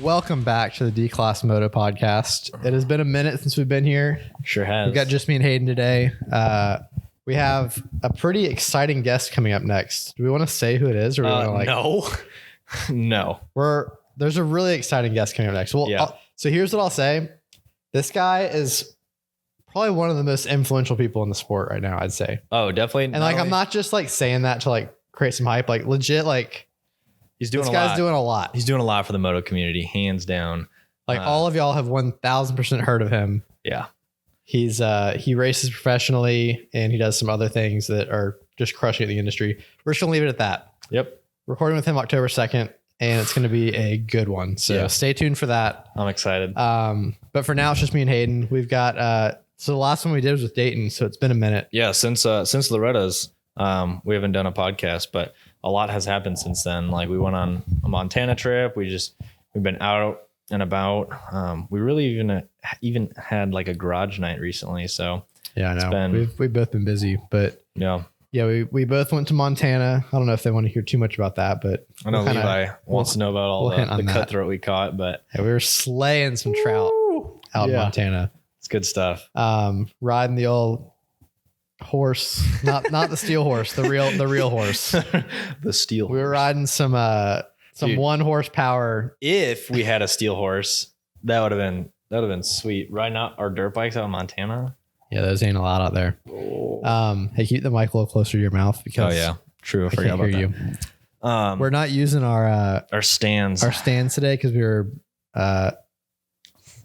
Welcome back to the D-Class Moto podcast. It has been a minute since we've been here. Sure has. We've got just me and Hayden today. We have a pretty exciting guest coming up next. Do we want to say who it is, or we want to No. There's a really exciting guest coming up next. Well, Yeah. So here's what I'll say. This guy is probably one of the most influential people in the sport right now, I'd say. Oh, definitely. And I'm not just like saying that to like create some hype. Like legit, like he's doing this a guy's lot. doing a lot. He's doing a lot for the moto community, hands down. Like all of y'all have 1,000% heard of him. Yeah. He races professionally and he does some other things that are just crushing the industry. We're just gonna leave it at that. Yep. Recording with him October 2nd, and it's gonna be a good one. So Stay tuned for that. I'm excited. But for now, it's just me and Hayden. We've got so the last one we did was with Dayton, so it's been a minute. Yeah, since Loretta's, we haven't done a podcast, but a lot has happened since then. Like we went on a Montana trip. We've been out and about. We really even had like a garage night recently. So yeah, I know we've both been busy, but yeah, we both went to Montana. I don't know if they want to hear too much about that, but I know Levi wants to know about all the cutthroat we caught, but yeah, we were slaying some trout out in Montana. It's good stuff. Riding the old horse, not the steel horse, the real horse. The steel. We were riding some Dude, 1 horsepower. If we had a steel horse, that would have been sweet. Riding out our dirt bikes out in Montana. Yeah, those ain't allowed out there. Oh. Hey, keep the mic a little closer to your mouth because true. I forgot about you. We're not using our stands today because we were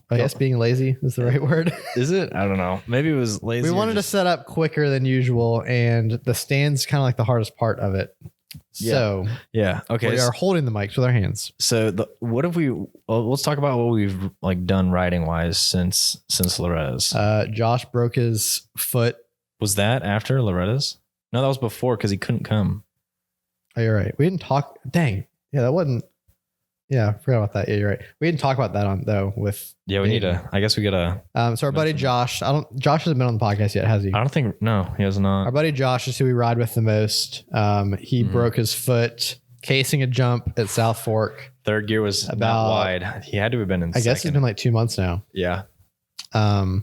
I guess being lazy is the right word. Is it? I don't know. Maybe it was lazy. We wanted to set up quicker than usual, and the stand's kind of like the hardest part of it. So okay. We are holding the mics with our hands. So let's talk about what we've like done riding wise since Loretta's. Josh broke his foot. Was that after Loretta's? No, that was before because he couldn't come. Oh, you're right. We didn't talk. Dang. Yeah, that wasn't. Yeah, I forgot about that. Yeah, you're right. We didn't talk about that with. Yeah, we need to. I guess we gotta. So our buddy Josh. Josh hasn't been on the podcast yet, has he? I don't think. No, he has not. Our buddy Josh is who we ride with the most. He broke his foot casing a jump at South Fork. Third gear was about wide. He had to have been in. I guess it's been like 2 months now. Yeah. Yeah,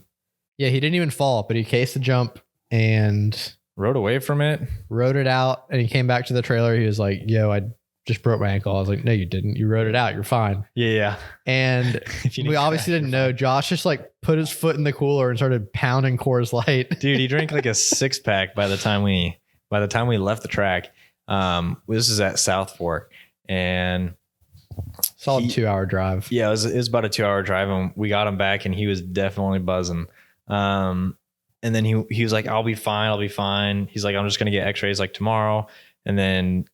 he didn't even fall, but he cased the jump and rode away from it. Rode it out, and he came back to the trailer. He was like, "Yo, I just broke my ankle." I was like, "No, you didn't. You rode it out. You're fine." Yeah. And we obviously didn't know. Josh just like put his foot in the cooler and started pounding Coors Light. Dude, he drank like a 6-pack by the time we left the track. This is at South Fork, and solid 2-hour drive. Yeah, it was about a 2-hour drive, and we got him back, and he was definitely buzzing. And then he was like, I'll be fine. He's like, I'm just gonna get X-rays like tomorrow, and then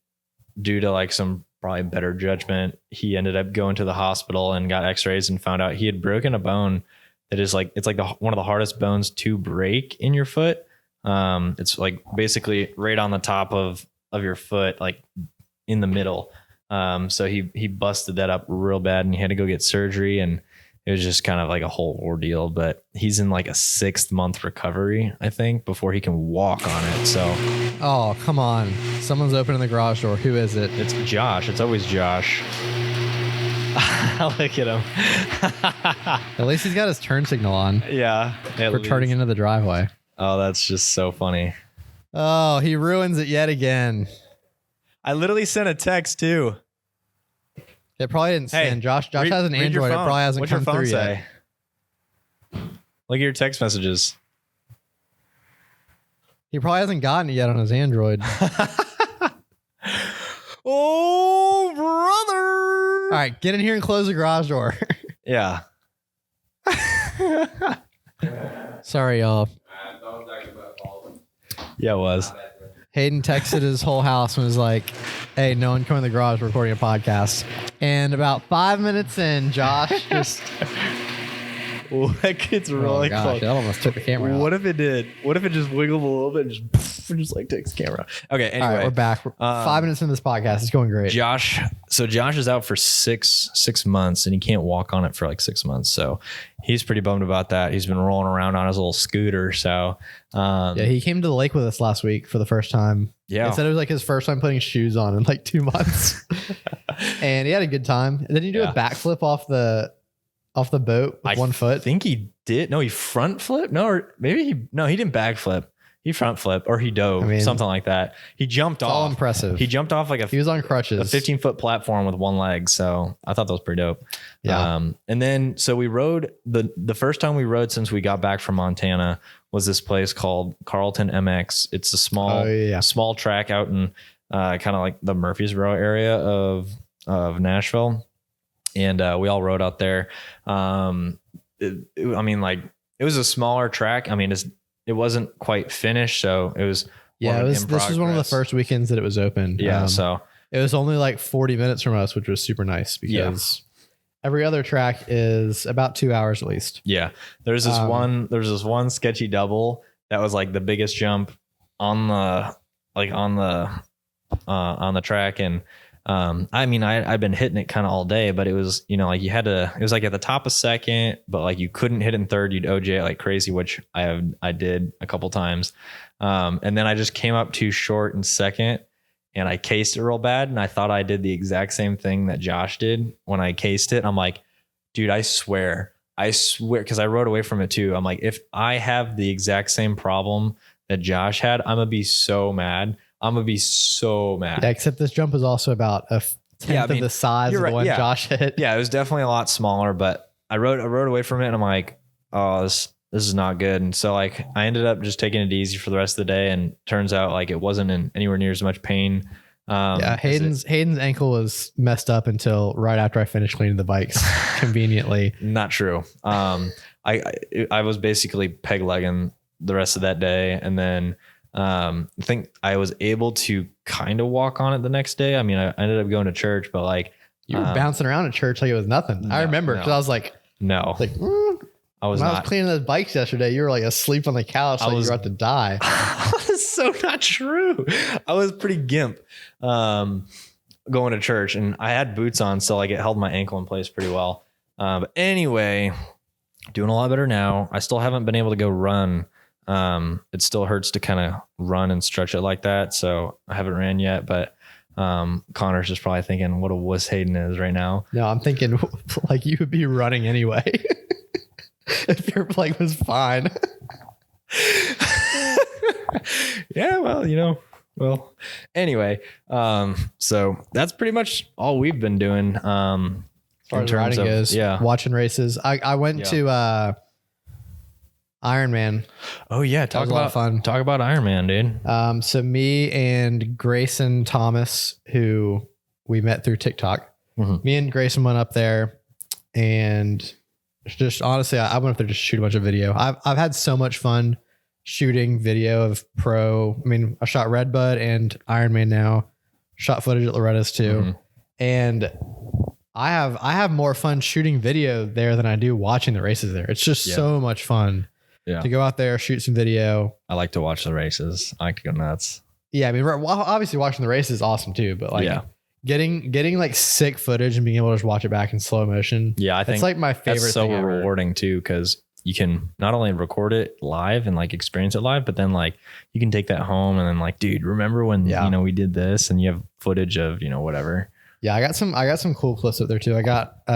due to like some probably better judgment, he ended up going to the hospital and got X-rays and found out he had broken a bone that is like, it's like one of the hardest bones to break in your foot. It's like basically right on the top of your foot, like in the middle. So he busted that up real bad, and he had to go get surgery, and it was just kind of like a whole ordeal. But he's in like a 6 month recovery, I think, before he can walk on it. So, oh, come on. Someone's opening the garage door. Who is it? It's Josh. It's always Josh. Look at him. At least he's got his turn signal on. Yeah. For turning into the driveway. Oh, that's just so funny. Oh, he ruins it yet again. I literally sent a text too. It probably didn't send. Josh has an Android. It probably hasn't come through yet. Look at your text messages. He probably hasn't gotten it yet on his Android. Oh, brother. All right, get in here and close the garage door. Yeah. Sorry, y'all. Yeah, it was. Hayden texted his whole house and was like, "Hey, no one come in the garage, we're recording a podcast." And about 5 minutes in, Josh just... Well, that kid's really close. That almost took the camera out. What if it did? What if it just wiggled a little bit and just like takes the camera? Okay, anyway. All right, we're back. 5 minutes into this podcast. It's going great. Josh is out for six months, and he can't walk on it for like 6 months. So he's pretty bummed about that. He's been rolling around on his little scooter. So yeah, he came to the lake with us last week for the first time. Yeah. He said it was like his first time putting shoes on in like 2 months. And he had a good time. And then you do a backflip off the boat with 1 foot. I think he did. No, he front flipped. No, or maybe he didn't backflip. He front flipped or he dove, something like that. He jumped off. All impressive. He jumped off like he was on crutches, a 15-foot platform with 1 leg. So I thought that was pretty dope. Yeah. And then, so we rode the first time we rode since we got back from Montana was this place called Carlton MX. It's a small track out in kind of like the Murfreesboro area of Nashville. And we all rode out there. It was a smaller track. I mean, it wasn't quite finished, so it was. Yeah, this was one of the first weekends that it was open. Yeah, so it was only like 40 minutes from us, which was super nice because every other track is about 2 hours at least. Yeah, there's this one sketchy double that was like the biggest jump on the track, and I've been hitting it kind of all day, but it was, like it was like at the top of second, but like you couldn't hit in third. You'd OJ it like crazy, which I did a couple times. And then I just came up too short in second and I cased it real bad. And I thought I did the exact same thing that Josh did when I cased it. I'm like, dude, I swear, cause I rode away from it too. I'm like, if I have the exact same problem that Josh had, I'm gonna be so mad. Yeah, except this jump is also about a tenth of the size of the one Josh hit. Yeah, it was definitely a lot smaller, but I rode away from it and I'm like, oh, this is not good. And so like I ended up just taking it easy for the rest of the day, and turns out like it wasn't in anywhere near as much pain. Hayden's ankle was messed up until right after I finished cleaning the bikes conveniently. Not true. I was basically peg legging the rest of that day, and then I think I was able to kind of walk on it the next day. I mean, I ended up going to church, but like you were bouncing around at church like it was nothing. I remember because I was like, I was cleaning those bikes yesterday. You were like asleep on the couch, like you were about to die. That's so not true. I was pretty gimp going to church, and I had boots on, so like it held my ankle in place pretty well. But anyway, doing a lot better now. I still haven't been able to go run. It still hurts to kind of run and stretch it like that. So I haven't ran yet, but Connor's just probably thinking what a wuss Hayden is right now. No, I'm thinking like you would be running anyway if your leg was fine. Yeah, well, anyway, so that's pretty much all we've been doing. As far as riding goes, watching races. I went to Ironman. Oh yeah, talk about Ironman, dude. So me and Grayson Thomas, who we met through TikTok, me and Grayson went up there, and just honestly, I went up there just to shoot a bunch of video. I've had so much fun shooting video of pro. I mean, I shot Redbud and Ironman now. Shot footage at Loretta's too, and I have more fun shooting video there than I do watching the races there. It's just so much fun. Yeah. To go out there, shoot some video. I like to watch the races. I like to go nuts. Yeah, I mean, obviously watching the races is awesome too, but like getting like sick footage and being able to just watch it back in slow motion. Yeah, I think it's like my favorite. That's so thing rewarding too, because you can not only record it live and like experience it live, but then like you can take that home and then like, dude, remember when we did this, and you have footage of whatever. Yeah, I got some cool clips up there too. I got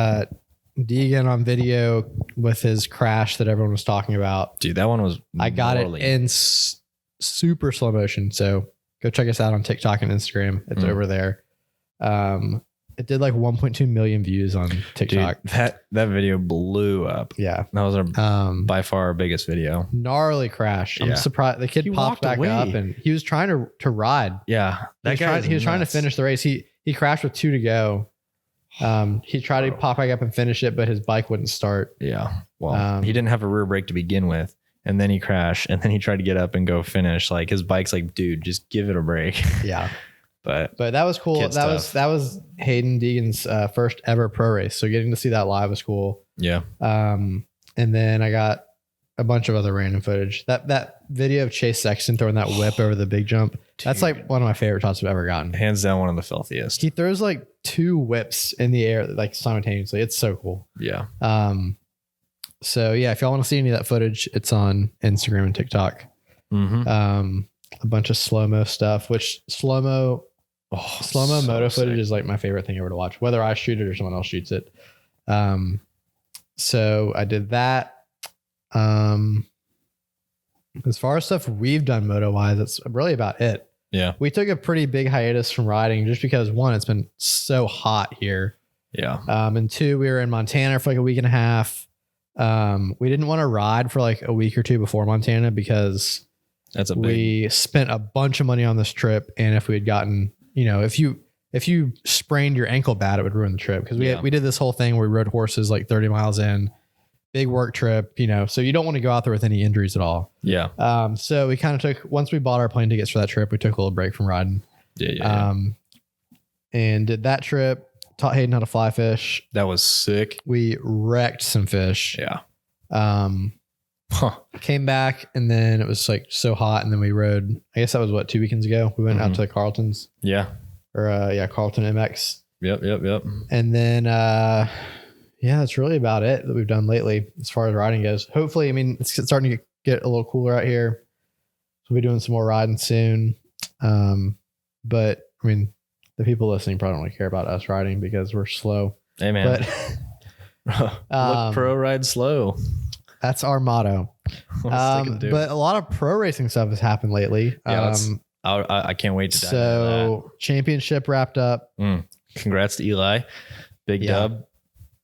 Deegan on video with his crash that everyone was talking about. Dude, that one was I got it in super slow motion. So go check us out on TikTok and Instagram. It's over there. It did like 1.2 million views on TikTok. Dude, that video blew up. Yeah. That was by far our biggest video. Gnarly crash. I'm surprised the kid popped back up, and he was trying to ride. Yeah. He was trying to finish the race. He crashed with 2 to go. He tried to pop back up and finish it, but his bike wouldn't start. Yeah. Well, he didn't have a rear brake to begin with, and then he crashed, and then he tried to get up and go finish. Like his bike's like, dude, just give it a break. Yeah. But that was cool. That was Hayden Deegan's first ever pro race. So getting to see that live was cool. Yeah. And then I got a bunch of other random footage. That video of Chase Sexton throwing that whip over the big jump. Dude, that's like one of my favorite shots I've ever gotten. Hands down, one of the filthiest. He throws like 2 whips in the air like simultaneously. It's so cool. Yeah. So yeah, if y'all want to see any of that footage, it's on Instagram and TikTok. A bunch of slow-mo stuff, which slow-mo Slow-mo so moto sick. footage is like my favorite thing ever to watch, whether I shoot it or someone else shoots it. So I did that. As far as stuff we've done moto wise, that's really about it. Yeah. We took a pretty big hiatus from riding just because one, it's been so hot here. Yeah. And two, we were in Montana for like a week and a half. We didn't want to ride for like a week or two before Montana because we spent a bunch of money on this trip. And if we had gotten, if you sprained your ankle bad, it would ruin the trip. Cause we did this whole thing where we rode horses like 30 miles in, big work trip, so you don't want to go out there with any injuries at all. Yeah. So we kind of took, once we bought our plane tickets for that trip, we took a little break from riding. Yeah. And did that trip, taught Hayden how to fly fish. That was sick. We wrecked some fish. Yeah. Came back and then it was like so hot. And then we rode, I guess that was 2 weekends ago. We went out to the Carlton's. Yeah. Carlton MX. Yep. And then, that's really about it that we've done lately as far as riding goes. Hopefully, it's starting to get a little cooler out here. So we'll be doing some more riding soon. But the people listening probably don't really care about us riding because we're slow. Hey man. But look pro, ride slow. That's our motto. But a lot of pro racing stuff has happened lately. Yeah, I can't wait to dive into that. Championship wrapped up. Congrats to Eli. Big dub.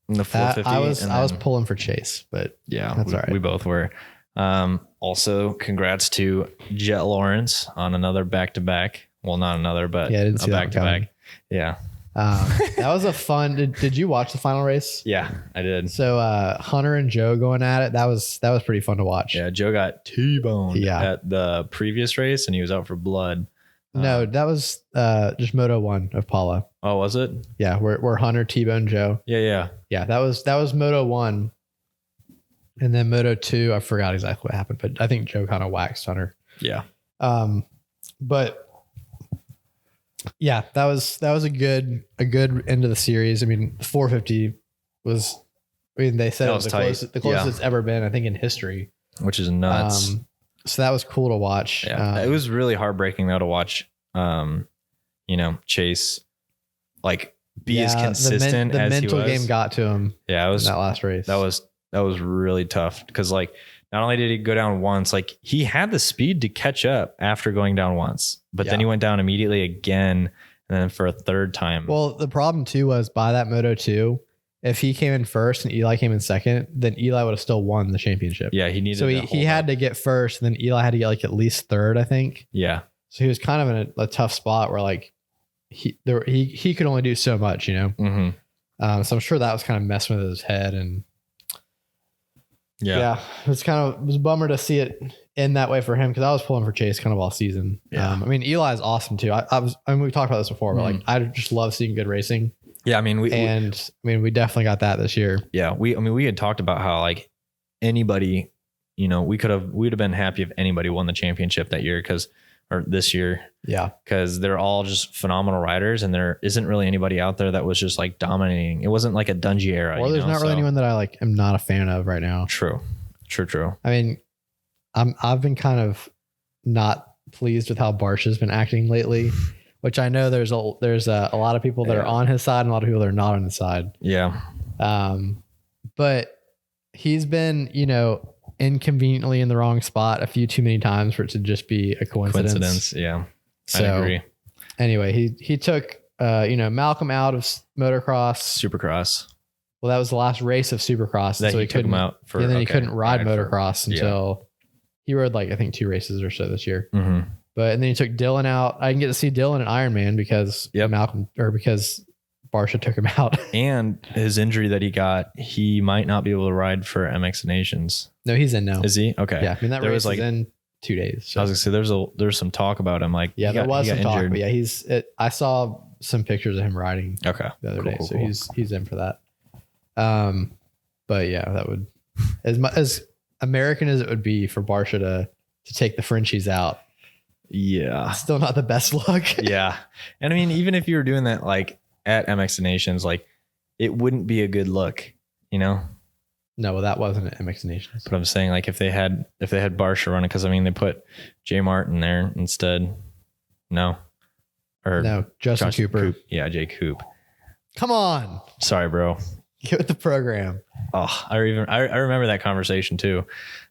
In the 450. I was pulling for Chase, but that's all right. We both were. Also, congrats to Jet Lawrence on another back-to-back. Well, not another, but a back-to-back. Yeah. That was a fun. Did you watch the final race? Yeah, I did. So Hunter and Joe going at it. That was pretty fun to watch. Yeah, Joe got T-boned at the previous race, and he was out for blood. No, that was just Moto 1 of Paula. Oh, was it? Yeah, where Hunter T-boned Joe. Yeah. That was Moto 1. And then Moto 2, I forgot exactly what happened, but I think Joe kind of waxed Hunter. Yeah. But yeah, that was a good end of the series. The 450 was, they said it was the closest it's ever been, I think, in history. Which is nuts. So that was cool to watch. Yeah. It was really heartbreaking though to watch, Chase be as consistent as he was. The mental game got to him. Yeah, it was in that last race. That was really tough because not only did he go down once, he had the speed to catch up after going down once, but then he went down immediately again, and then for a third time. Well, the problem too was by that Moto 2, if he came in first and Eli came in second, then Eli would have still won the championship. Yeah, he needed. So he had to get first, and then Eli had to get at least third, I think. Yeah. So he was kind of in a tough spot where he could only do so much, Mm-hmm. So I'm sure that was kind of messing with his head, and it was a bummer to see it end that way for him because I was pulling for Chase kind of all season. Yeah. Eli's awesome too. We've talked about this before, but I just love seeing good racing. Yeah, we definitely got that this year. Yeah, we had talked about how anybody, we'd have been happy if anybody won the championship that year or this year. Yeah, because they're all just phenomenal riders, and there isn't really anybody out there that was just dominating. It wasn't like a Dungey era, or there's not really anyone that I am not a fan of right now. True. I've been kind of not pleased with how Barcia has been acting lately. Which I know there's a lot of people that are on his side and a lot of people that are not on his side. Yeah. But he's been, inconveniently in the wrong spot a few too many times for it to just be a coincidence. Yeah. So, I agree. Anyway, he took, Malcolm out of motocross. Supercross. Well, that was the last race of Supercross. So he took him out for, and then he couldn't ride motocross until he rode I think 2 races or so this year. Mm-hmm. And then he took Dylan out. I can get to see Dylan at Ironman because because Barcia took him out. And his injury that he got, he might not be able to ride for MX Nations. No, he's in now. Is he? Okay. Yeah, that race is in 2 days. So. I was gonna say there's some talk about him. There was some talk, but I saw some pictures of him riding. Okay. The other day, so he's in for that. But yeah, that would as American as it would be for Barcia to take the Frenchies out. Yeah. Still not the best look. Yeah. And even if you were doing that at MX Nations, it wouldn't be a good look, No, well, that wasn't at MX Nations. But I'm saying if they had Barcia running, because they put J Martin there instead. No. Or No, Justin Cooper. Yeah, Jay Coop. Come on. Sorry, bro. Get with the program. Oh, I remember that conversation too.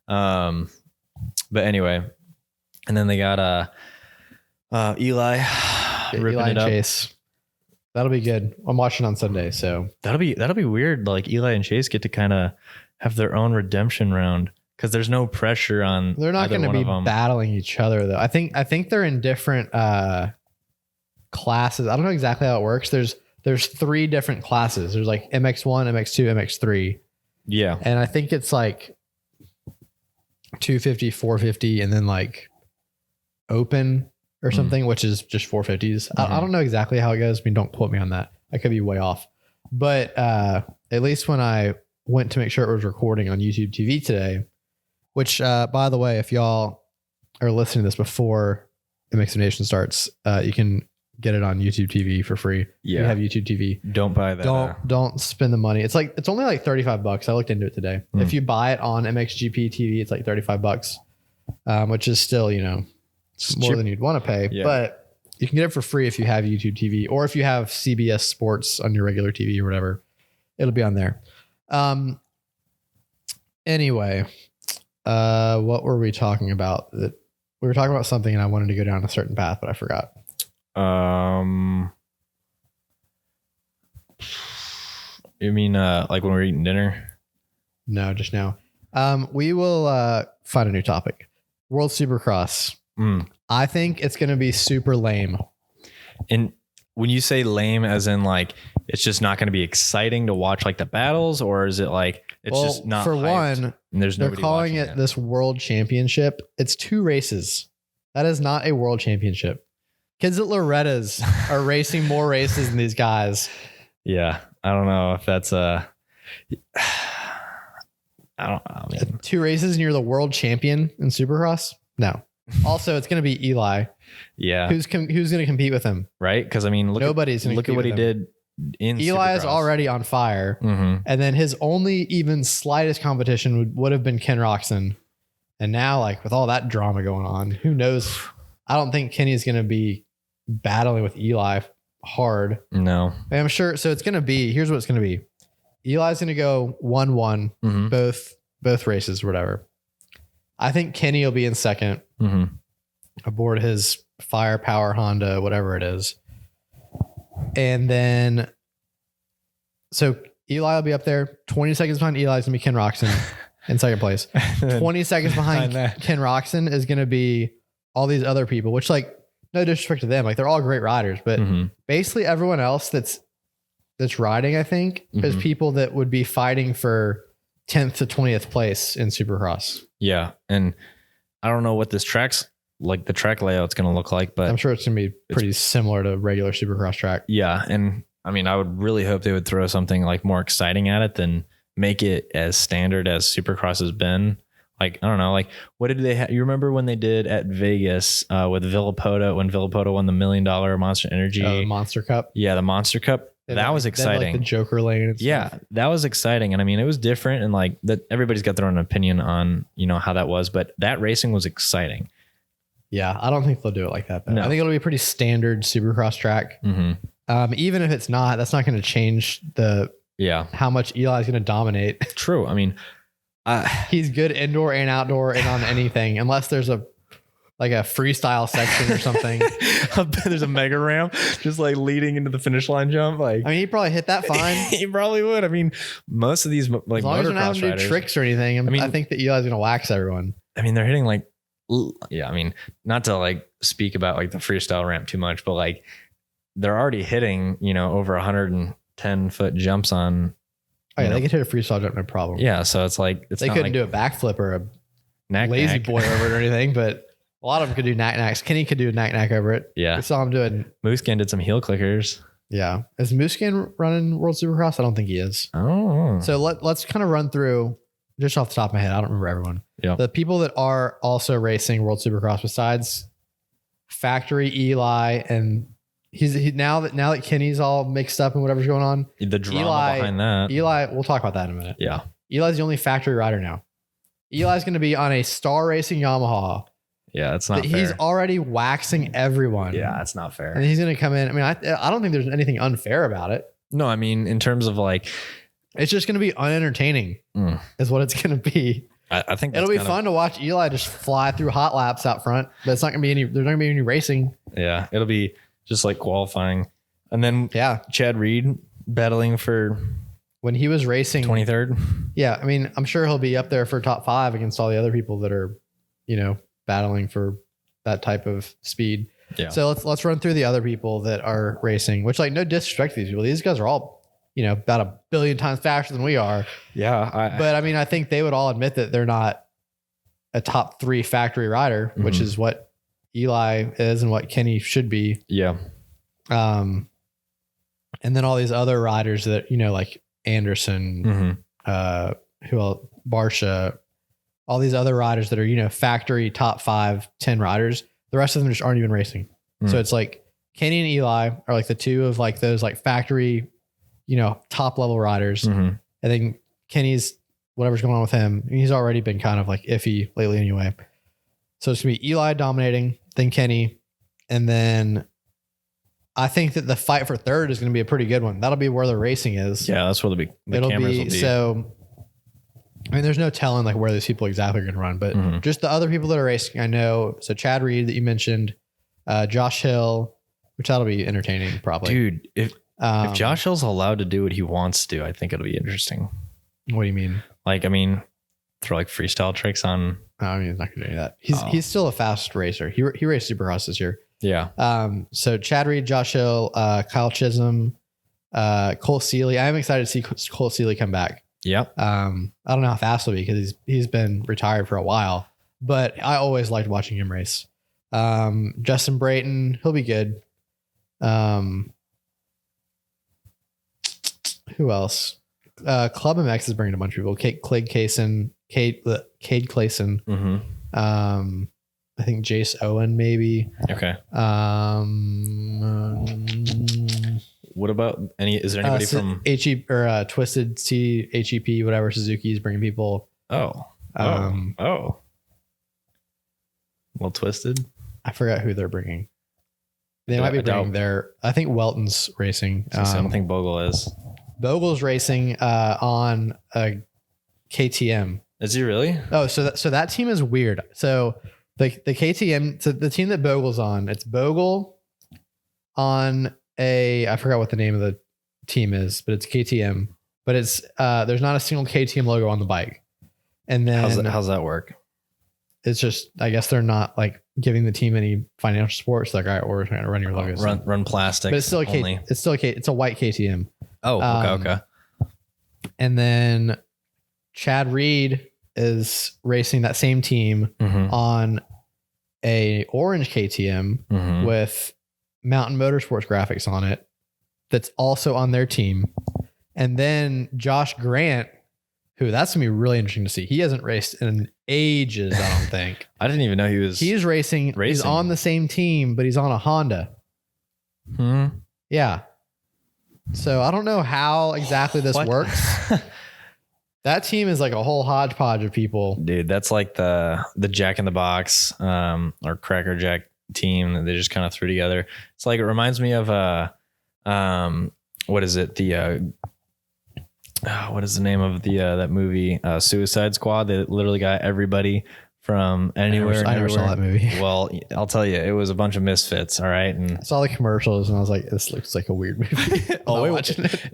But anyway, and then they got Eli ripping Eli it and up. Chase. That'll be good. I'm watching on Sunday, so That'll be weird. Like Eli and Chase get to kind of have their own redemption round because there's no pressure on. they're not going to be battling each other though. I think they're in different classes. I don't know exactly how it works. There's 3 different classes. There's like MX1, MX2, MX3. Yeah. And I think it's like 250, 450, and then like open or something, which is just 450s. I don't know exactly how it goes. I mean, don't quote me on that. I could be way off. But at least when I went to make sure it was recording on YouTube TV today, which by the way, if y'all are listening to this before MXoN Nation starts, you can get it on YouTube TV for free. Yeah. You have YouTube TV. Don't buy that. Don't spend the money. It's only like $35. I looked into it today. If you buy it on MXGP TV, it's like $35, which is still, more than you'd want to pay. Yeah. But you can get it for free if you have YouTube TV or if you have CBS Sports on your regular TV or whatever. It'll be on there. Anyway, what were we talking about? We were talking about something and I wanted to go down a certain path, but I forgot. You mean like when we were eating dinner? No, just now. We will find a new topic. World Supercross. I think it's going to be super lame. And when you say lame, as in like it's just not going to be exciting to watch like the battles, or is it like it's just not for hyped one? And they're calling it this World Championship. It's 2 races. That is not a World Championship. Kids at Loretta's are racing more races than these guys. Yeah, I don't know if that's I don't know. 2 races and you're the world champion in Supercross? No. Also, it's going to be Eli. Yeah. Who's going to compete with him? Right? Because I mean, nobody's going to look at what he did in Eli Supercross. is already on fire. And then his only even slightest competition would have been Ken Roczen. And now, like with all that drama going on, who knows? I don't think Kenny's going to be battling with Eli hard. No. I'm sure. So it's going to be, here's what it's going to be. Eli's going to go 1-1, both races, whatever. I think Kenny will be in second aboard his firepower Honda, whatever it is. And then, so Eli will be up there. 20 seconds behind Eli is going to be Ken Roczen in second place. 20 seconds behind Ken Roczen is going to be all these other people, which like, no disrespect to them. Like they're all great riders, but basically everyone else that's riding, I think, is people that would be fighting for 10th to 20th place in Supercross. Yeah. And I don't know what this track's like, the track layout's going to look like, but I'm sure it's going to be pretty similar to regular Supercross track. Yeah. And I mean, I would really hope they would throw something like more exciting at it than make it as standard as Supercross has been. Like, I don't know, like what did they have? You remember when they did at Vegas with Villapoto, when Villapoto won the $1 million Monster Energy? The Monster Cup. Yeah, the Monster Cup. That was exciting. Like the Joker lane. Yeah, that was exciting. And I mean, it was different. And like that, everybody's got their own opinion on, how that was. But that racing was exciting. Yeah, I don't think they'll do it like that, though. No. I think it'll be a pretty standard Supercross track. Even if it's not, that's not going to change how much Eli's going to dominate. True. I mean, he's good indoor and outdoor and on anything, unless there's a freestyle section or something. There's a mega ramp just like leading into the finish line jump. Like, I mean, he probably hit that fine. He probably would. I mean, most of these like as long as they're not having to do tricks or anything. I think that Eli's going to wax everyone. I mean, they're hitting like, I mean, not to like speak about like the freestyle ramp too much, but like they're already hitting, over 110-foot jumps on. Oh yeah, they could hit a freestyle jump, no problem. Yeah, so it's like they couldn't do a backflip or a lazy boy over it or anything, but a lot of them could do knack-knacks. Kenny could do a knack-knack over it. Yeah. We saw him doing. MXoN did some heel clickers. Yeah. Is MXoN running World Supercross? I don't think he is. Oh. So let's kind of run through, just off the top of my head, I don't remember everyone. Yeah. The people that are also racing World Supercross besides Factory, Eli, and now that Kenny's all mixed up and whatever's going on. The drama behind that. Eli, we'll talk about that in a minute. Yeah. Eli's the only factory rider now. Eli's going to be on a Star Racing Yamaha Yeah, it's not fair. He's already waxing everyone. Yeah, that's not fair. And he's going to come in. I mean, I don't think there's anything unfair about it. No, I mean, in terms of like, it's just going to be unentertaining is what it's going to be. I think it'll be fun to watch Eli just fly through hot laps out front, but it's not going to be there's not going to be any racing. Yeah. It'll be just like qualifying. And then Chad Reed battling for when he was racing 23rd. Yeah. I mean, I'm sure he'll be up there for top 5 against all the other people that are, battling for that type of speed. Yeah. So let's run through the other people that are racing, which like no disrespect to these people. These guys are all, about a billion times faster than we are. Yeah. But I mean, I think they would all admit that they're not a top 3 factory rider, which is what Eli is and what Kenny should be. Yeah. And then all these other riders that, like Anderson, who else? Barsha, all these other riders that are, factory top 5, 10 riders. The rest of them just aren't even racing. So it's like Kenny and Eli are like the 2 of like those like factory, top level riders. I think Kenny's whatever's going on with him. He's already been kind of like iffy lately anyway. So it's gonna be Eli dominating, then Kenny. And then I think that the fight for 3rd is going to be a pretty good one. That'll be where the racing is. Yeah. That's where the cameras will be. So, I mean, there's no telling like where these people exactly are going to run, but just the other people that are racing, I know. So Chad Reed that you mentioned, Josh Hill, which that'll be entertaining probably. Dude, if Josh Hill's allowed to do what he wants to do, I think it'll be interesting. What do you mean? Like, throw like freestyle tricks on. I mean, he's not going to do that. He's still a fast racer. He raced Supercross this year. Yeah. So Chad Reed, Josh Hill, Kyle Chisholm, Cole Seeley. I'm excited to see Cole Seeley come back. Yep. I don't know how fast he'll be because he's been retired for a while, but I always liked watching him race. Justin Brayton, he'll be good. Who else? Club MX is bringing a bunch of people. Cade Clayson. I think Jace Owen maybe. Okay. What about is there anybody from HE or Twisted C HEP, whatever Suzuki's bringing people? Well, Twisted. I forgot who they're bringing. They might be bringing I think Welton's racing. I don't think Bogle is. Bogle's racing on a KTM. Is he really? Oh, so that team is weird. So the KTM, so the team that Bogle's on, it's Bogle on I forgot what the name of the team is, but it's KTM. But it's there's not a single KTM logo on the bike. And then how's that work? It's just, I guess they're not like giving the team any financial support. So like, all right, we're going to run your logos. Run plastic. But it's still it's a white KTM. Oh, okay. And then Chad Reed is racing that same team on a orange KTM with Mountain Motorsports graphics on it. That's also on their team. And then Josh Grant, who that's going to be really interesting to see. He hasn't raced in ages, I don't think. I didn't even know he was. He's racing. He's on the same team, but he's on a Honda. Yeah. So I don't know how exactly this works. That team is like a whole hodgepodge of people. Dude, that's like the Jack in the Box or Cracker Jack team that they just kind of threw together. It's like, it reminds me of what is it? What is the name of that movie? Suicide Squad. They literally got everybody from anywhere. I never saw that movie. Well, I'll tell you, it was a bunch of misfits. All right. And I saw the commercials and I was like, this looks like a weird movie.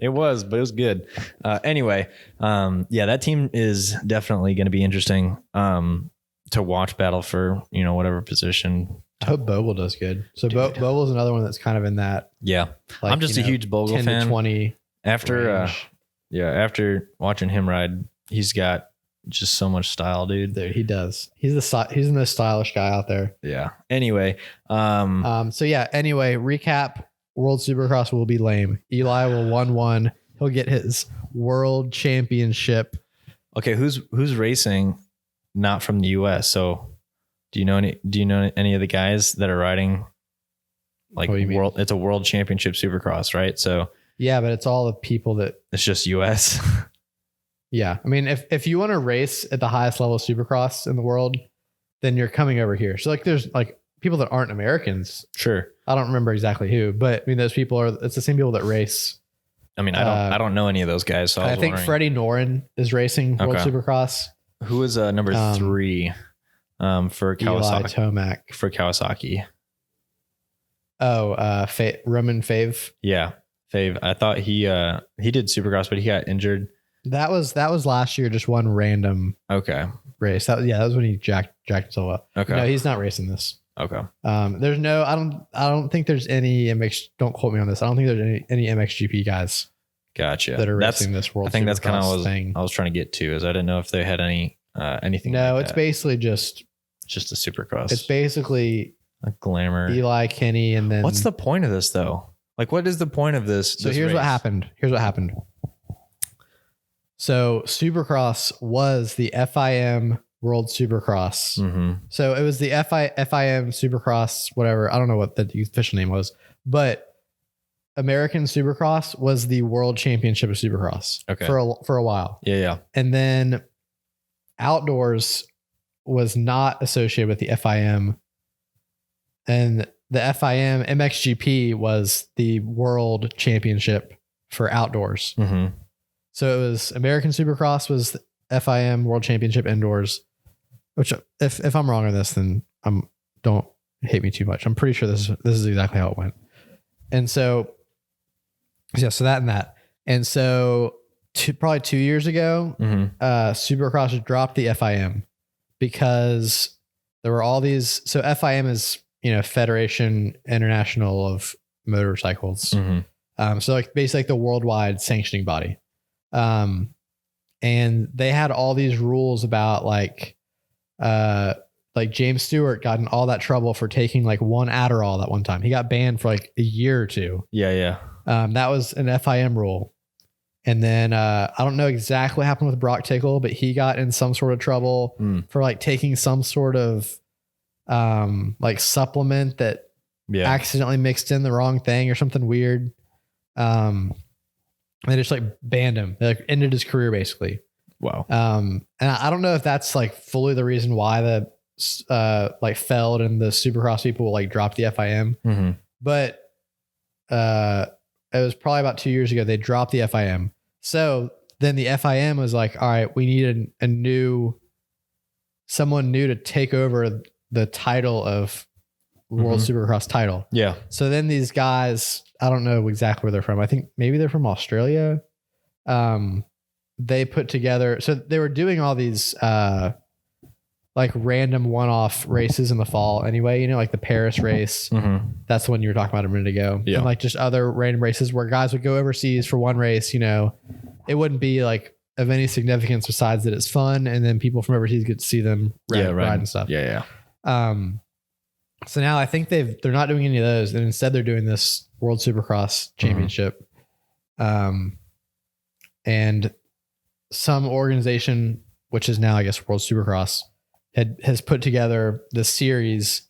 it was, but it was good. Anyway. That team is definitely going to be interesting to watch battle for, whatever position. I hope Bogle does good. So Bogle's another one that's kind of in that. Yeah. Like, I'm just a huge Bogle 10 fan. To 20 after watching him ride, he's got just so much style, dude. He does. He's the most stylish guy out there. Yeah. Anyway. Anyway, recap. World Supercross will be lame. Eli will 1-1. He'll get his world championship. Okay. Who's racing not from the US? So do you know any of the guys that are riding like world? It's a world championship Supercross, right? So yeah, but it's all the people that it's just US. Yeah. I mean, if you want to race at the highest level of Supercross in the world, then you're coming over here. So like there's like people that aren't Americans. Sure. I don't remember exactly who, but I mean those people it's the same people that race. I mean, I don't know any of those guys. So I think Freddie Noren is racing World Supercross. Who is number 3 for Kawasaki? Eli Tomac. For Kawasaki. Oh, Roman Fave. Yeah, Fave. I thought he did Supercross, but he got injured. That was last year. Just one random race. That was when he jacked himself up. Okay. No, he's not racing this. Okay. There's no. I don't think there's any MX. Don't quote me on this. I don't think there's any MXGP guys. Gotcha. That are racing this World. I think that's kind of what thing. I was trying to get to. Is I didn't know if they had anything. No, like it's that. basically just a Supercross. It's basically a glamour. Eli, Kenny, and then what's the point of this though? Like, what is the point of this? So here's what happened. So Supercross was the FIM World Supercross. Mm-hmm. So it was the FIM Supercross, whatever. I don't know what the official name was, but American Supercross was the World Championship of Supercross for a while. Yeah. And then Outdoors was not associated with the FIM. And the FIM MXGP was the World Championship for Outdoors. Mm-hmm. So it was American Supercross was FIM World Championship Indoors, which if I'm wrong on this, then don't hate me too much. I'm pretty sure this is exactly how it went. And so, yeah, so that and that. And so probably 2 years ago, Supercross dropped the FIM because there were all these. So FIM is, Federation International of Motorcycles. Mm-hmm. So like basically like the worldwide sanctioning body. And they had all these rules about like James Stewart got in all that trouble for taking like one Adderall that one time. He got banned for like a year or two. Yeah. That was an FIM rule. And then I don't know exactly what happened with Brock Tickle, but he got in some sort of trouble for like taking some sort of like supplement that accidentally mixed in the wrong thing or something weird. They just like banned him. They like ended his career basically. Wow. And I don't know if that's like fully the reason why the like Feld and the Supercross people like dropped the FIM. Mm-hmm. But it was probably about 2 years ago they dropped the FIM. So then the FIM was like, all right, we need someone new to take over the title of World Supercross title. Yeah. So then these guys, I don't know exactly where they're from. I think maybe they're from Australia. They put together, so they were doing all these like random one-off races in the fall anyway, like the Paris race. Mm-hmm. That's the one you were talking about a minute ago. Yeah. And like just other random races where guys would go overseas for one race, it wouldn't be like of any significance besides that it's fun. And then people from overseas get to see them ride and stuff. Yeah. So now I think they're not doing any of those. And instead they're doing this World Supercross Championship. And some organization, which is now, I guess, World Supercross, has put together the series,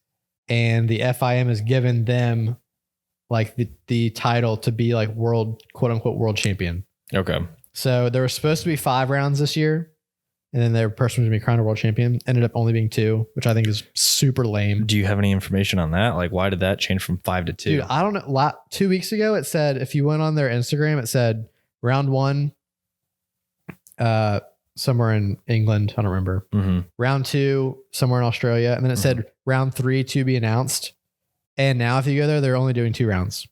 and the FIM has given them like the title to be like world, quote unquote, world champion. Okay. So there were supposed to be 5 rounds this year, and then their person was going to be crowned a world champion. Ended up only being 2, which I think is super lame. Do you have any information on that? Like, why did that change from 5 to 2? Dude, I don't know. 2 weeks ago, it said, if you went on their Instagram, it said round 1, somewhere in England. I don't remember. Mm-hmm. Round 2, somewhere in Australia. And then it said round 3 to be announced. And now if you go there, they're only doing 2 rounds.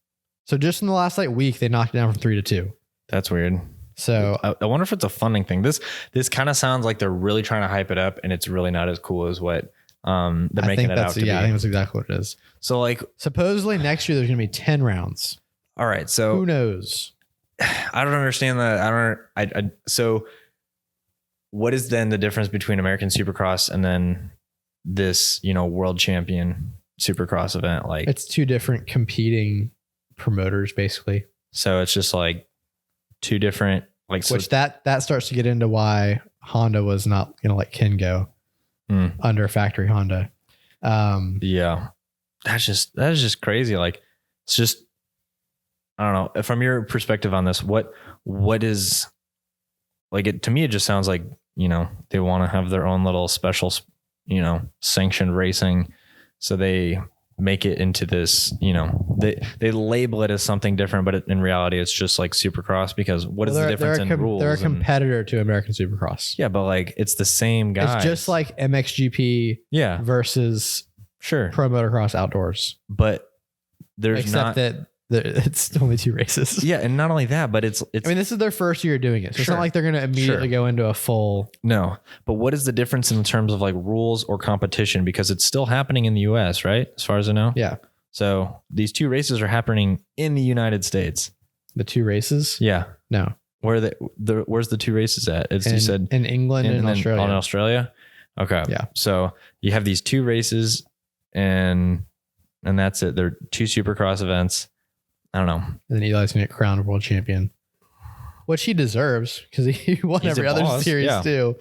So just in the last like week, they knocked it down from 3 to 2. That's weird. So I wonder if it's a funding thing. This kind of sounds like they're really trying to hype it up, and it's really not as cool as what they're making it out to be. Yeah, I think that's exactly what it is. So like supposedly next year there's going to be 10 rounds. All right. So who knows? I don't understand that. So what is then the difference between American Supercross and then this, world champion Supercross event? Like, it's 2 different competing promoters basically. So it's just like 2 different, like, which that starts to get into why Honda was not going to let Ken go under factory Honda. Yeah, that is just crazy. Like, it's just, I don't know. From your perspective on this, what is like it to me? It just sounds like, they want to have their own little special sanctioned racing. So they make it into this, they label it as something different, but in reality, it's just like Supercross, because what is the difference in rules? They're a competitor to American Supercross. Yeah, but like it's the same guys. It's just like MXGP versus Pro Motocross Outdoors. But there's except that it's only 2 races. Yeah, and not only that, but it's. I mean, this is their first year doing it, so it's not like they're going to immediately go into a full. No, but what is the difference in terms of like rules or competition? Because it's still happening in the U.S., right? As far as I know. Yeah. So these 2 races are happening in the United States. The 2 races? Yeah. No. Where's the 2 races at? You said in England and Australia. In Australia. Okay. Yeah. So you have these 2 races, and that's it. They're 2 Supercross events. I don't know. And then Eli's going to get crowned world champion, which he deserves because he won every other series too.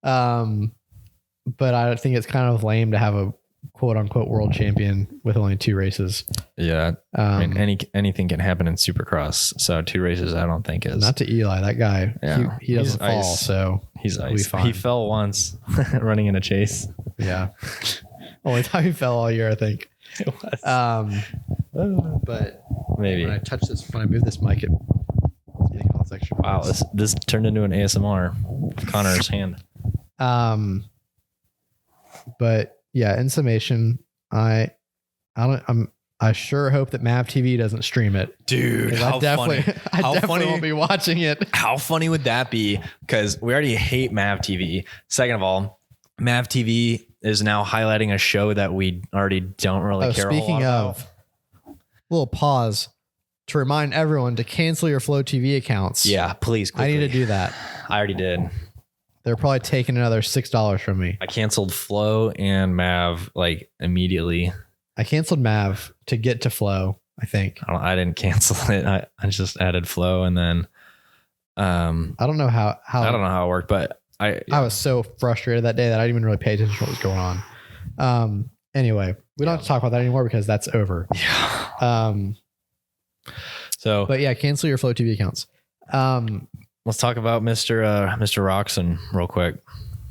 But I think it's kind of lame to have a quote unquote world champion with only 2 races. Yeah. I mean, anything can happen in Supercross. So 2 races, I don't think is. Not to Eli. That guy, he doesn't fall. Ice. So he's ice. He fell once running in a chase. Yeah. Only time he fell all year, I think. It was. But maybe when I move this mic, it's extra. Wow, this turned into an ASMR with Connor's hand. But yeah, in summation, I sure hope that Mav TV doesn't stream it, dude. I definitely won't be watching it. How funny would that be? Because we already hate Mav TV. Second of all, Mav TV is now highlighting a show that we already don't really care. Speaking of, little pause to remind everyone to cancel your Flow TV accounts. Yeah, please. Quickly. I need to do that. I already did. They're probably taking another $6 from me. I canceled Flow and Mav like immediately. I canceled Mav to get to Flow, I think. I didn't cancel it. I just added Flow, and then I don't know how I don't know how it worked, but I was so frustrated that day that I didn't even really pay attention to what was going on. Anyway, we don't have to talk about that anymore because that's over. Yeah. But yeah, cancel your Flow TV accounts. Let's talk about Mr. Roczen real quick.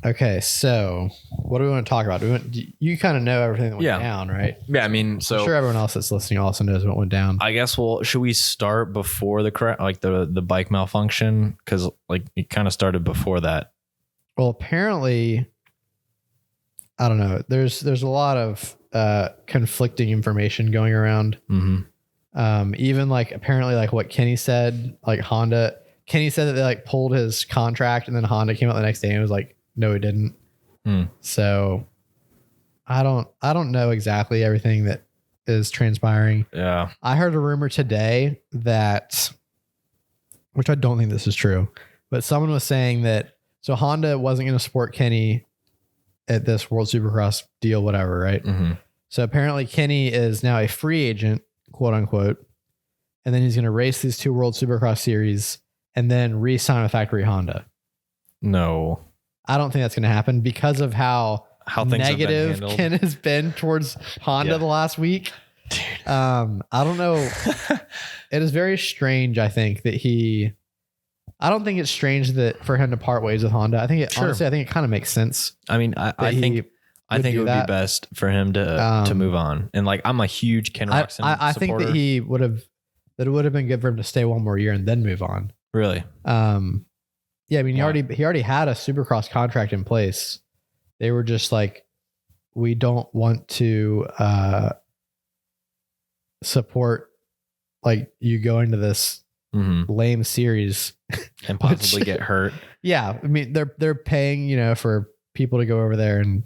Okay, so what do we want to talk about? You kind of know everything that went down, right? Yeah, I mean, so I'm sure everyone else that's listening also knows what went down. I guess should we start before the bike malfunction? Because like it kind of started before that. Well, apparently, I don't know. There's a lot of conflicting information going around. Mm-hmm. Even like apparently like what Kenny said, like Kenny said that they like pulled his contract, and then Honda came out the next day and was like, no, it didn't. So I don't know exactly everything that is transpiring. Yeah. I heard a rumor today that, which I don't think this is true, but someone was saying that, so Honda wasn't going to support Kenny at this World Supercross deal, whatever. Right. Mm-hmm. So apparently Kenny is now a free agent, quote unquote. And then he's going to race these 2 World Supercross series and then re-sign with factory Honda. No. I don't think that's going to happen because of how negative Ken has been towards Honda the last week. Dude. I don't know. It is very strange. I think that I don't think it's strange that for him to part ways with Honda. I think honestly, I think it kind of makes sense. I mean, I think it would be best for him to move on. And like, I'm a huge Ken Roczen I think that it would have been good for him to stay 1 more year and then move on. Really? Yeah, I mean, he already had a Supercross contract in place. They were just like, we don't want to support like you going to this lame series and possibly get hurt. Yeah, I mean, they're paying for people to go over there and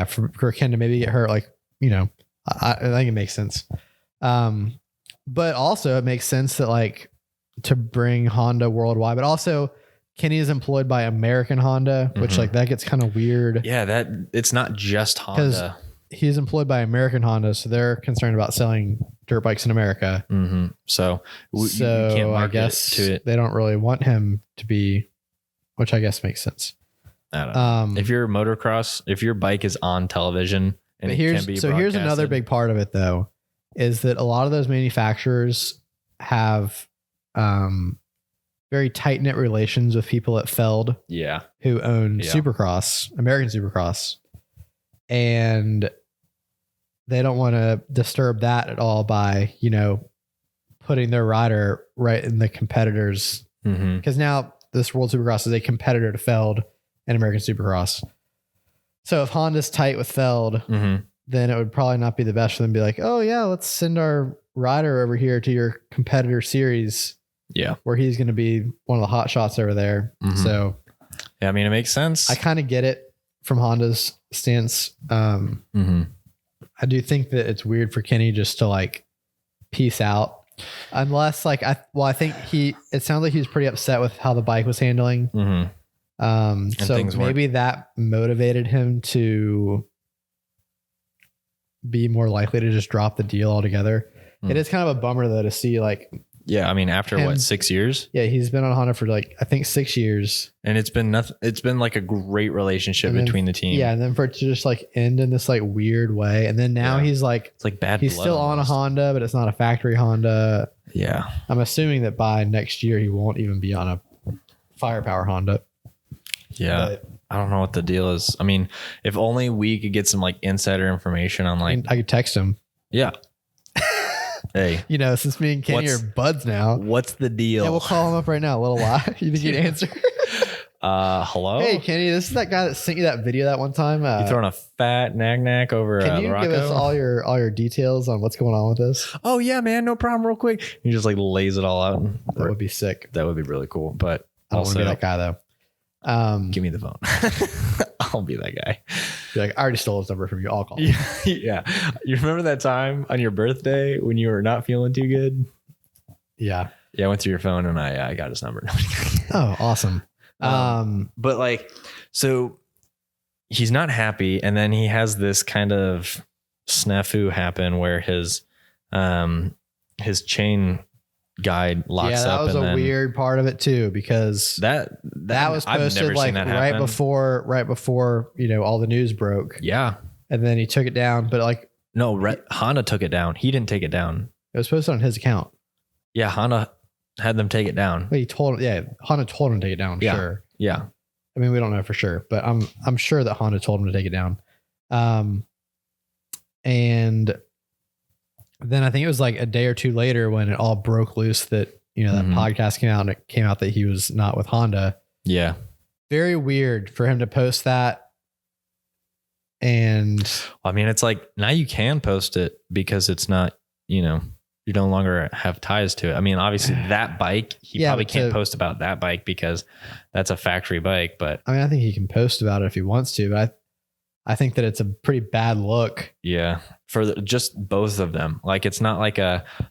for Ken to maybe get hurt. Like I think it makes sense. But also it makes sense that like to bring Honda worldwide, but also Kenny is employed by American Honda, which like that gets kind of weird. Yeah, that it's not just Honda. He's employed by American Honda, so they're concerned about selling dirt bikes in America. Mm-hmm. So you can't market I guess to it. They don't really want him to be, which I guess makes sense. I don't know. If you're motocross, if your bike is on television and it can be here's another big part of it though, is that a lot of those manufacturers have very tight-knit relations with people at Feld who own Supercross, American Supercross. and they don't want to disturb that at all by, putting their rider right in the competitors. Because now this World Supercross is a competitor to Feld and American Supercross. So if Honda's tight with Feld, then it would probably not be the best for them to be like, oh yeah, let's send our rider over here to your competitor series. Yeah. Where he's going to be one of the hot shots over there. So yeah, I mean, it makes sense. I kind of get it from Honda's stance. I do think that it's weird for Kenny just to like peace out, unless like I think it sounds like he was pretty upset with how the bike was handling. So maybe that motivated him to be more likely to just drop the deal altogether. It is kind of a bummer though to see like. Yeah, I mean, after what, 6 years? Yeah, he's been on Honda for like I think 6 years, and it's been nothing. It's been like a great relationship between the team. Yeah, and then for it to just like end in this like weird way, and then now he's like, it's like bad. He's still on a Honda, but it's not a factory Honda. Yeah, I'm assuming that by next year he won't even be on a firepower Honda. Yeah, but I don't know what the deal is. I mean, if only we could get some like insider information on like. I could text him. Yeah. Hey, since me and Kenny are buds now. What's the deal? Yeah, we'll call him up right now. Little lie. You think he'd answer? Hello? Hey, Kenny, this is that guy that sent you that video that one time. You throwing a fat knack over Can you Rocco? give us all your details on what's going on with this? Oh, yeah, man. No problem. Real quick. He just like lays it all out. That would be sick. That would be really cool. But I don't want to be that guy, though. Give me the phone. I'll be that guy. You're like, I already stole his number from you. I'll call. Yeah. You remember that time on your birthday when you were not feeling too good? Yeah. Yeah. I went through your phone and I got his number. Oh, awesome. But like, so he's not happy. And then he has this kind of snafu happen where his chain guide locks up. Yeah, that was a weird part of it too, because that was posted like right before all the news broke. Yeah, and then he took it down, but like Honda took it down. He didn't take it down. It was posted on his account. Yeah, Honda had them take it down. But Honda told him to take it down. Yeah. Sure. Yeah. I mean, we don't know for sure, but I'm sure that Honda told him to take it down. And then I think it was like a day or two later when it all broke loose that, that podcast came out, and it came out that he was not with Honda. Yeah. Very weird for him to post that. And I mean, it's like now you can post it because it's not, you no longer have ties to it. I mean, obviously that bike, he probably can't post about that bike because that's a factory bike, but I mean, I think he can post about it if he wants to, but I think that it's a pretty bad look. Yeah. For just both of them. Like, it's not like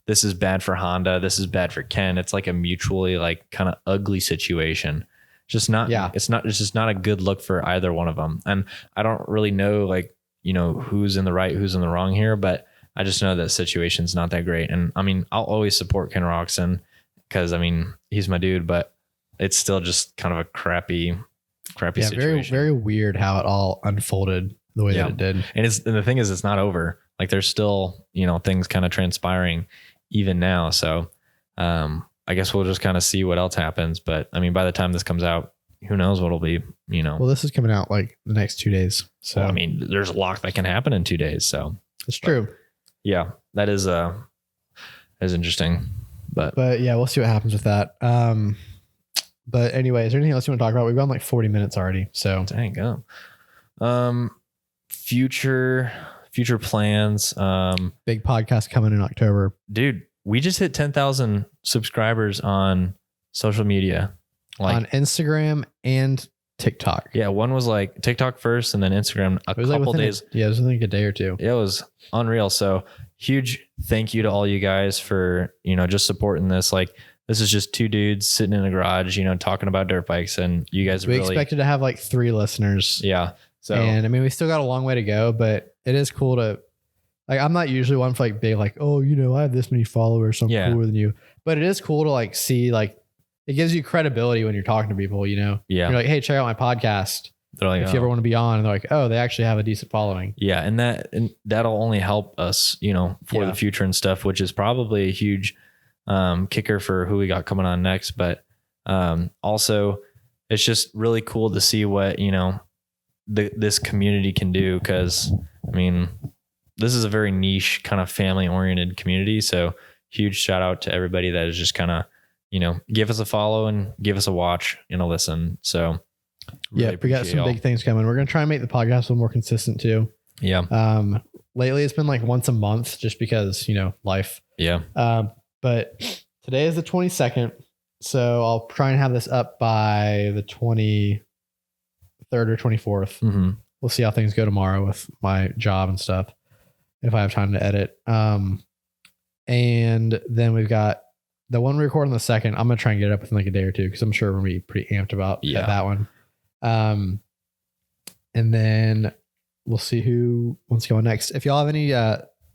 this is bad for Honda, this is bad for Ken. It's like a mutually like kind of ugly situation. It's just not a good look for either one of them. And I don't really know like, who's in the right, who's in the wrong here, but I just know that situation's not that great. And I mean, I'll always support Ken Roczen because I mean, he's my dude, but it's still just kind of a crappy situation. Very, very weird how it all unfolded the way that it did. And the thing is, it's not over. Like there's still, things kind of transpiring even now. So, I guess we'll just kind of see what else happens. But I mean, by the time this comes out, who knows what'll be, Well, this is coming out like the next 2 days. So, I mean, there's a lot that can happen in 2 days. So it's true. Yeah, that is interesting. But yeah, we'll see what happens with that. But anyway, is there anything else you want to talk about? We've gone like 40 minutes already. So dang go. Future plans. Big podcast coming in October. Dude, we just hit 10,000 subscribers on social media. Like on Instagram and TikTok. Yeah, one was like TikTok first and then Instagram a couple days. It was like a day or two. It was unreal. So huge thank you to all you guys for, just supporting this. Like this is just two dudes sitting in a garage, talking about dirt bikes, and you guys we expected to have like 3 listeners. Yeah. So, and I mean, we still got a long way to go, but it is cool to like, I'm not usually one for like big, like, oh, I have this many followers, so I'm cooler than you, but it is cool to like see, like, it gives you credibility when you're talking to people, Yeah. You're like, hey, check out my podcast. They're like, if you ever want to be on, and they're like, oh, they actually have a decent following. Yeah. And that'll only help us, for the future and stuff, which is probably a huge kicker for who we got coming on next. But also it's just really cool to see what, this community can do. Cause I mean, this is a very niche kind of family oriented community. So huge shout out to everybody that is just kind of, give us a follow and give us a watch and a listen. So really we got some big things coming. We're going to try and make the podcast a little more consistent too. Yeah. Lately it's been like once a month just because, life. Yeah. But today is the 22nd. So I'll try and have this up by the 23rd or 24th. Mm-hmm. We'll see how things go tomorrow with my job and stuff, if I have time to edit. And then we've got the one we record on the 2nd. I'm going to try and get it up within like a day or two, because I'm sure we're going to be pretty amped about that one. And then we'll see who wants to go next. If y'all have any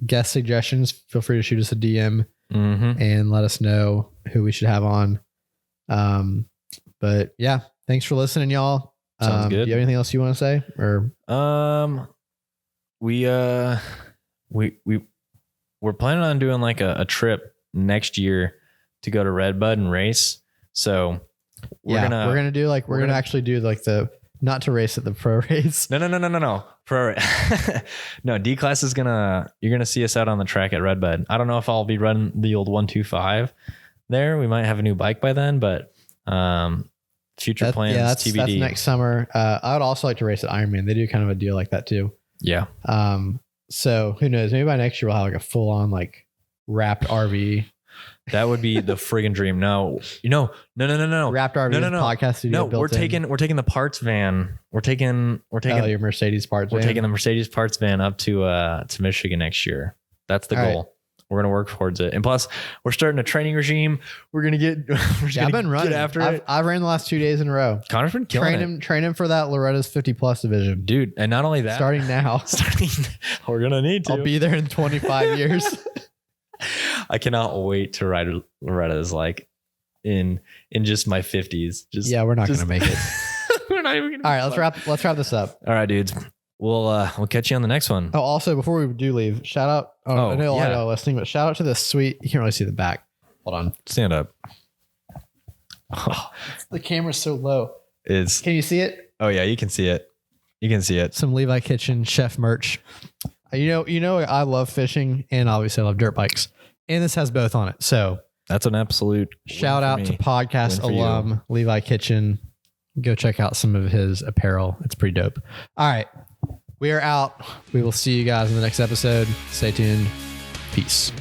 guest suggestions, feel free to shoot us a DM and let us know who we should have on. But yeah, thanks for listening, y'all. Sounds good. Do you have anything else you want to say? Or we're planning on doing like a trip next year to go to Redbud and race. So we're gonna actually do like not to race at the pro race. No. Pro. No, D class is you're gonna see us out on the track at Redbud. I don't know if I'll be running the old 125 there. We might have a new bike by then, but future plans. Yeah, that's TBD. Next summer. I would also like to race at Ironman. They do kind of a deal like that too. Yeah. So who knows? Maybe by next year we'll have like a full on like wrapped RV. That would be the friggin' dream. No. Wrapped RV podcast studio. No, we're taking the parts van. We're taking your Mercedes parts van. We're taking the Mercedes parts van up to Michigan next year. That's the goal. Right. We're going to work towards it. And plus, we're starting a training regime. We're going to get I've been running after it. I've ran the last 2 days in a row. Connor's been killing it. Train him for that Loretta's 50 plus division. Dude, and not only that. Starting now. We're going to need to. I'll be there in 25 years. I cannot wait to ride Loretta's like in just my 50s. We're not going to make it. We're not even going to. All right, let's wrap this up. All right, dudes. We'll catch you on the next one. Oh, also before we do leave, shout out. I know a lot of y'all listening, but shout out to this sweet. You can't really see the back. Hold on. Stand up. Oh, the camera's so low. Can you see it? Oh yeah, you can see it. You can see it. Some Levi Kitchen chef merch. You know, I love fishing and obviously I love dirt bikes, and this has both on it. So that's an absolute shout out to podcast alum Levi Kitchen. Go check out some of his apparel. It's pretty dope. All right. We are out. We will see you guys in the next episode. Stay tuned. Peace.